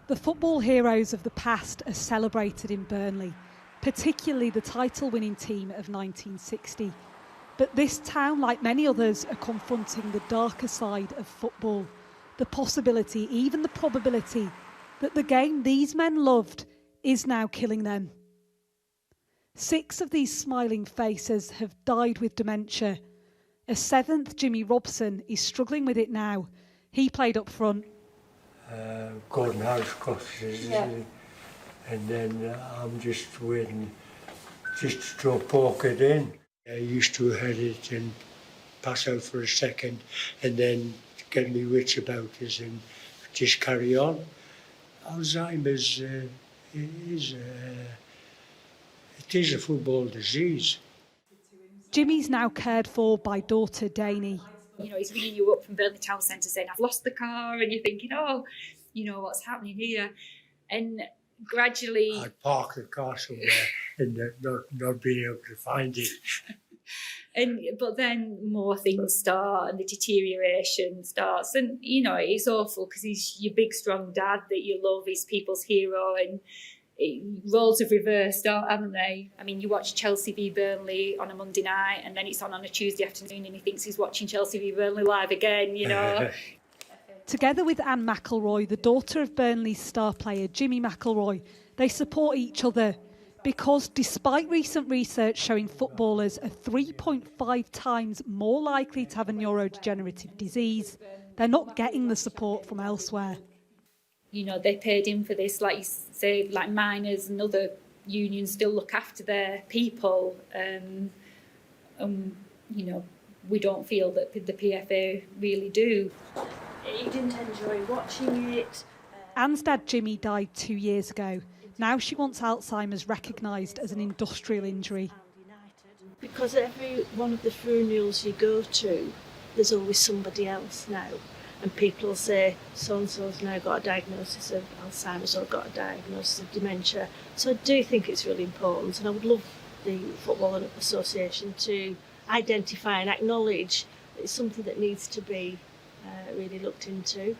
The football heroes of the past are celebrated in Burnley, particularly the title-winning team of 1960. But this town, like many others, are confronting the darker side of football, the possibility, even the probability, that the game these men loved is now killing them. 6 of these smiling faces have died with dementia. A 7th, Jimmy Robson, is struggling with it now. He played up front. Golden house crosses, and then I'm just waiting just to poke it in. I used to head it and pass out for a second and then get me wits about us and just carry on. Alzheimer's it is a football disease. Jimmy's now cared for by daughter Daney. You know, he's ringing you up from Burnley Town Centre saying, I've lost the car, and you're thinking, oh, you know, what's happening here? And gradually... I'd park the car somewhere and not being able to find it. But then more things start and the deterioration starts. And, you know, it's awful because he's your big, strong dad that you love, he's people's hero, and roles have reversed, haven't they? I mean, you watch Chelsea v Burnley on a Monday night and then it's on a Tuesday afternoon and he thinks he's watching Chelsea v Burnley live again, you know. Together with Anne McElroy, the daughter of Burnley's star player Jimmy McElroy, they support each other because despite recent research showing footballers are 3.5 times more likely to have a neurodegenerative disease, they're not getting the support from elsewhere. You know, they paid in for this, like you say, like miners and other unions still look after their people. You know, we don't feel that the PFA really do. You didn't enjoy watching it. Anne's dad Jimmy died 2 years ago. Now she wants Alzheimer's recognised as an industrial injury. Because every one of the funerals you go to, there's always somebody else now. And people will say, so-and-so's now got a diagnosis of Alzheimer's or got a diagnosis of dementia. So I do think it's really important, and I would love the Football Association to identify and acknowledge that it's something that needs to be really looked into.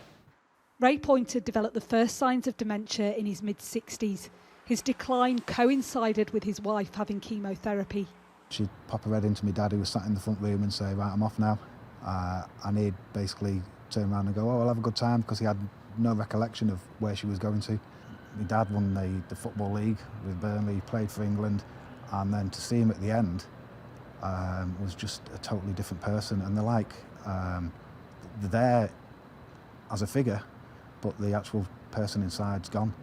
Ray Pointer developed the first signs of dementia in his mid-60s. His decline coincided with his wife having chemotherapy. She'd pop her head into my dad, who was sat in the front room, and say, right, I'm off now. And he'd basically turn around and go, oh, I'll have a good time, because he had no recollection of where she was going to. My dad won the Football League with Burnley, he played for England, and then to see him at the end was just a totally different person. And they're there as a figure, but the actual person inside's gone.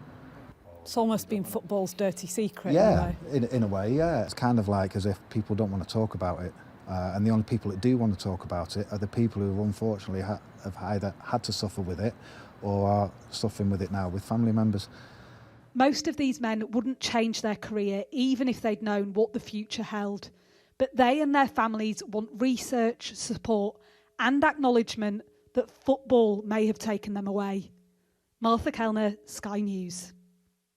It's almost been football's dirty secret. Yeah, in a way, yeah. It's kind of like as if people don't want to talk about it. And the only people that do want to talk about it are the people who unfortunately have either had to suffer with it or are suffering with it now with family members. Most of these men wouldn't change their career even if they'd known what the future held. But they and their families want research, support and acknowledgement that football may have taken them away. Martha Kellner, Sky News.